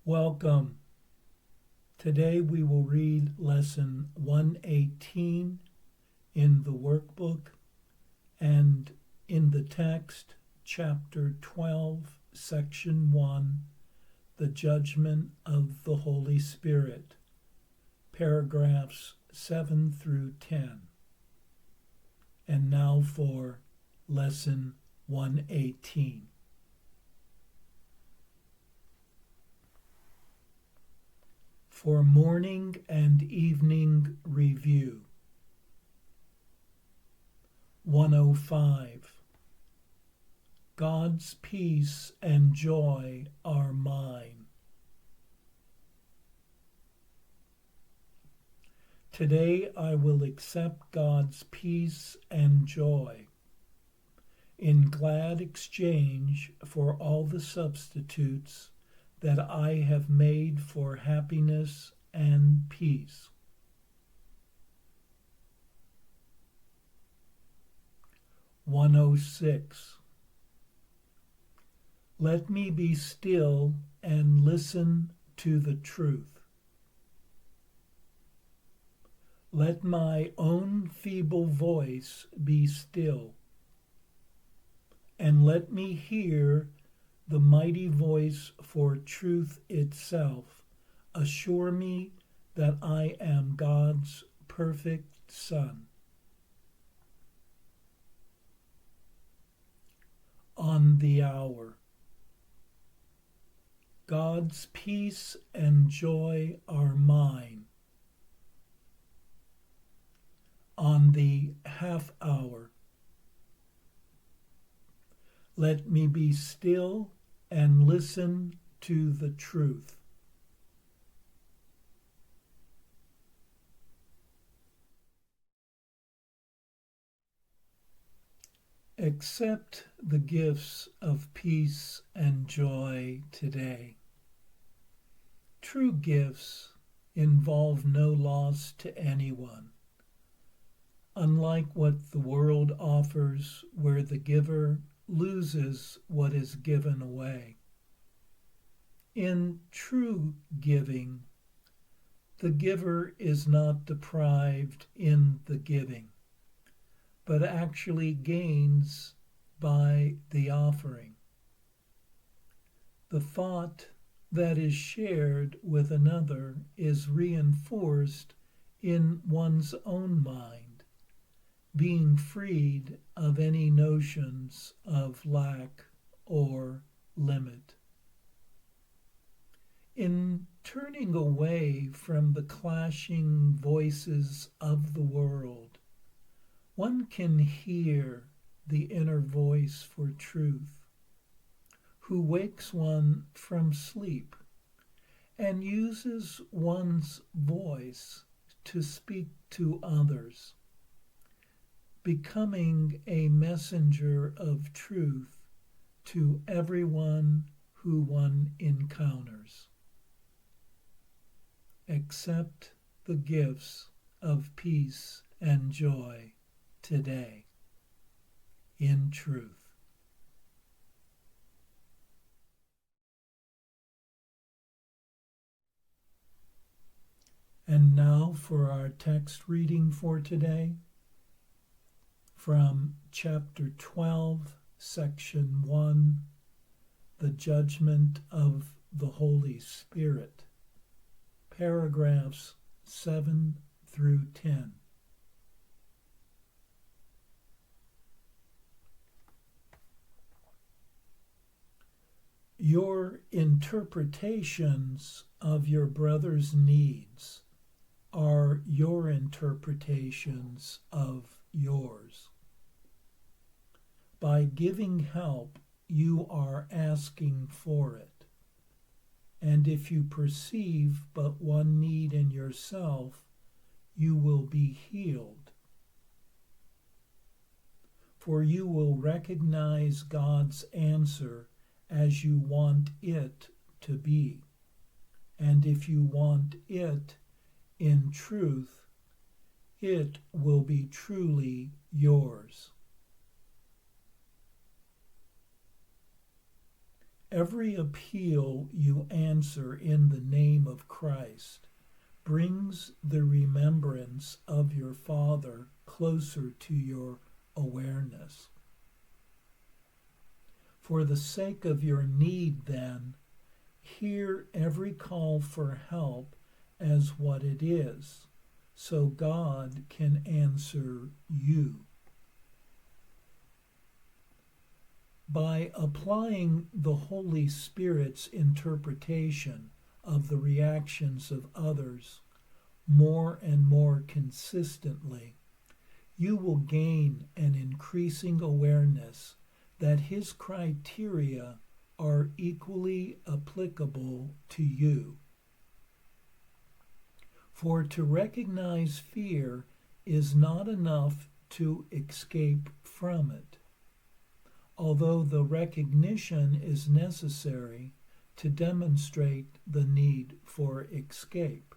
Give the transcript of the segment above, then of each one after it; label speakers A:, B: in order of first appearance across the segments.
A: Welcome. Today we will read Lesson 118 in the workbook and in the text, Chapter 12, Section 1, The Judgment of the Holy Spirit, paragraphs 7 through 10. And now for Lesson 118. For morning and evening review. 105. God's peace and joy are mine. Today I will accept God's peace and joy in glad exchange for all the substitutes that I have made for happiness and peace. 106. Let me be still and listen to the truth. Let my own feeble voice be still, and let me hear the mighty voice for truth itself assure me that I am God's perfect Son. On the hour. God's peace and joy are mine. On the half hour. Let me be still and listen to the truth. Accept the gifts of peace and joy today. True gifts involve no loss to anyone. Unlike what the world offers, where the giver loses what is given away. In true giving, the giver is not deprived in the giving, but actually gains by the offering. The thought that is shared with another is reinforced in one's own mind, being freed of any notions of lack or limit. In turning away from the clashing voices of the world, one can hear the inner voice for truth, who wakes one from sleep and uses one's voice to speak to others, becoming a messenger of truth to everyone who one encounters. Accept the gifts of peace and joy today in truth. And now for our text reading for today. From Chapter 12, Section 1, The Judgment of the Holy Spirit, paragraphs 7 through 10. Your interpretations of your brother's needs are your interpretations of yours. By giving help, you are asking for it. And if you perceive but one need in yourself, you will be healed. For you will recognize God's answer as you want it to be. And if you want it in truth, it will be truly yours. Every appeal you answer in the name of Christ brings the remembrance of your Father closer to your awareness. For the sake of your need, then, hear every call for help as what it is, so God can answer you. By applying the Holy Spirit's interpretation of the reactions of others more and more consistently, you will gain an increasing awareness that his criteria are equally applicable to you. For to recognize fear is not enough to escape from it, although the recognition is necessary to demonstrate the need for escape.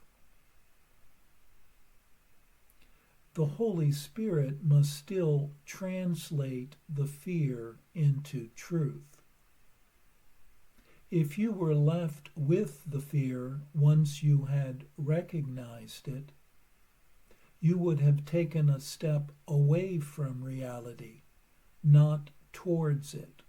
A: The Holy Spirit must still translate the fear into truth. If you were left with the fear once you had recognized it, you would have taken a step away from reality, not towards it.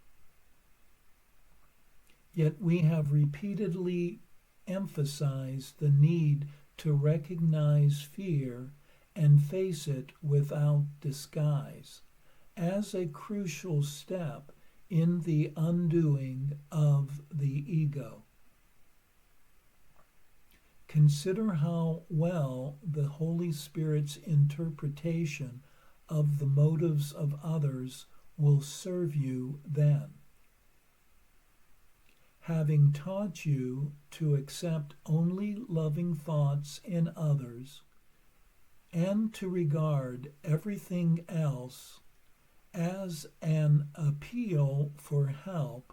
A: Yet we have repeatedly emphasized the need to recognize fear and face it without disguise as a crucial step in the undoing of the ego. Consider how well the Holy Spirit's interpretation of the motives of others will serve you then. Having taught you to accept only loving thoughts in others and to regard everything else as an appeal for help,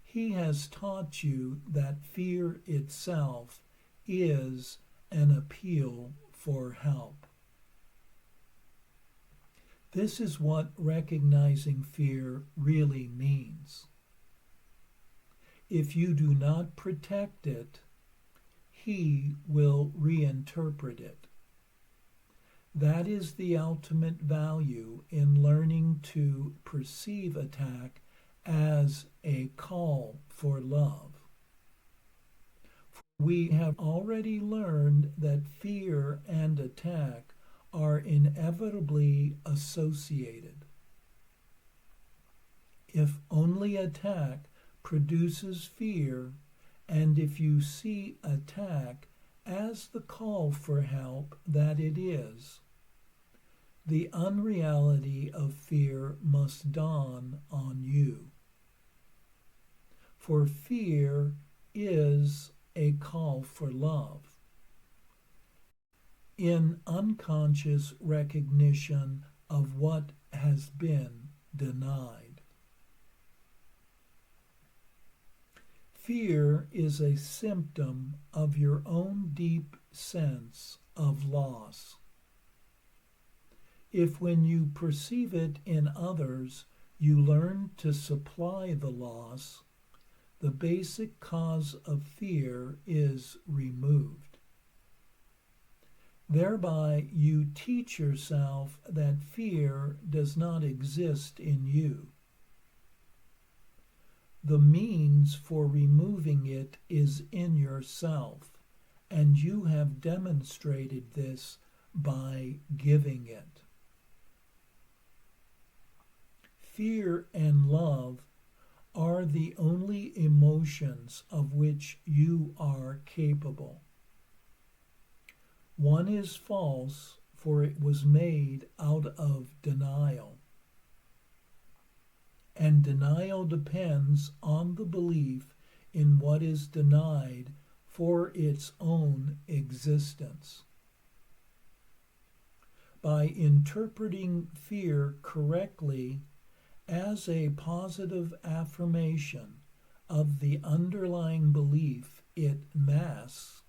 A: he has taught you that fear itself is an appeal for help. This is what recognizing fear really means. If you do not protect it, he will reinterpret it. That is the ultimate value in learning to perceive attack as a call for love. We have already learned that fear and attack are inevitably associated. If only attack produces fear, and if you see attack as the call for help that it is, the unreality of fear must dawn on you. For fear is a call for love, in unconscious recognition of what has been denied. Fear is a symptom of your own deep sense of loss. If when you perceive it in others, you learn to supply the loss, the basic cause of fear is removed. Thereby you teach yourself that fear does not exist in you. The means for removing it is in yourself, and you have demonstrated this by giving it. Fear and love are the only emotions of which you are capable. One is false, for it was made out of denial. And denial depends on the belief in what is denied for its own existence. By interpreting fear correctly as a positive affirmation of the underlying belief it masks,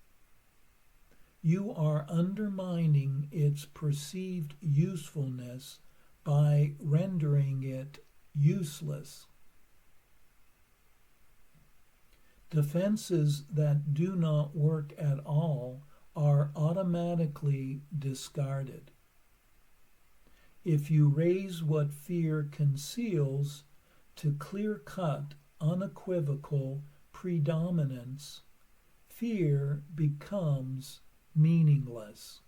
A: you are undermining its perceived usefulness by rendering it useless. Defenses that do not work at all are automatically discarded. If you raise what fear conceals to clear-cut, unequivocal predominance, fear becomes meaningless.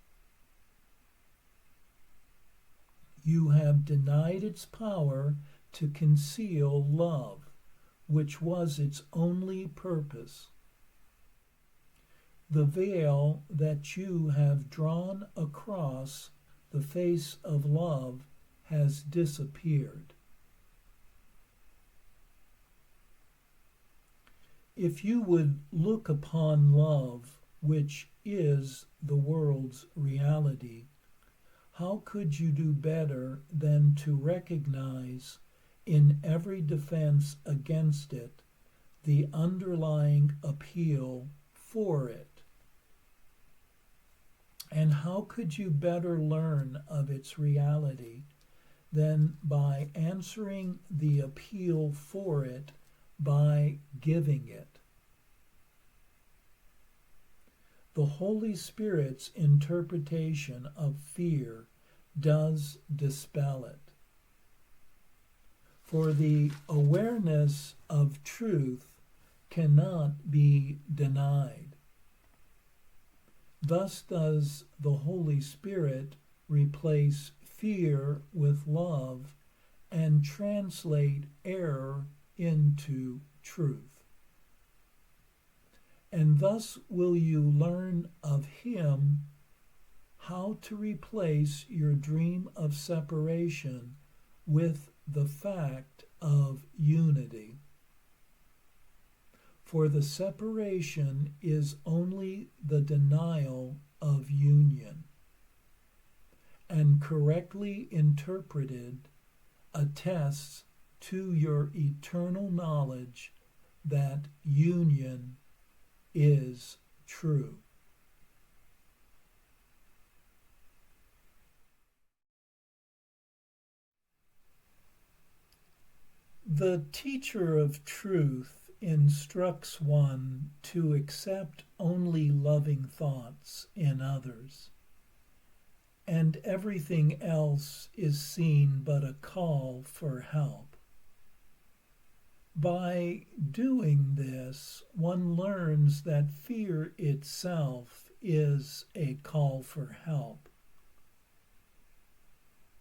A: You have denied its power to conceal love, which was its only purpose. The veil that you have drawn across the face of love has disappeared. If you would look upon love, which is the world's reality, how could you do better than to recognize in every defense against it the underlying appeal for it? And how could you better learn of its reality than by answering the appeal for it by giving it? The Holy Spirit's interpretation of fear does dispel it. For the awareness of truth cannot be denied. Thus does the Holy Spirit replace fear with love and translate error into truth. And thus will you learn of Him how to replace your dream of separation with the fact of unity. For the separation is only the denial of union, and correctly interpreted attests to your eternal knowledge that union is true. The teacher of truth instructs one to accept only loving thoughts in others, and everything else is seen but a call for help. By doing this, one learns that fear itself is a call for help.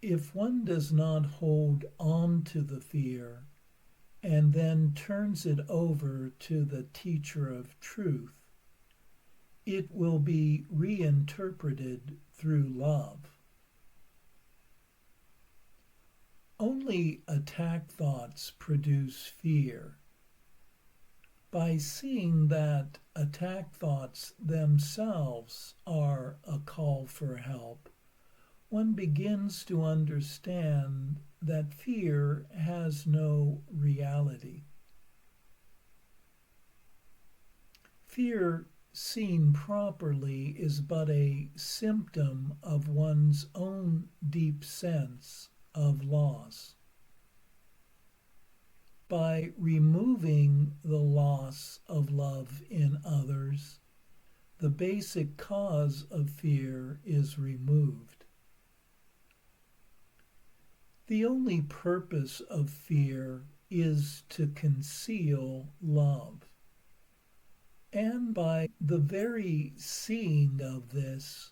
A: If one does not hold on to the fear and then turns it over to the teacher of truth, it will be reinterpreted through love. Only attack thoughts produce fear. By seeing that attack thoughts themselves are a call for help, one begins to understand that fear has no reality. Fear, seen properly, is but a symptom of one's own deep sense of loss. By removing the loss of love in others, the basic cause of fear is removed. The only purpose of fear is to conceal love. And by the very seeing of this,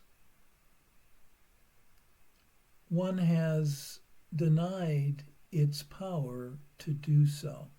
A: one has denied its power to do so.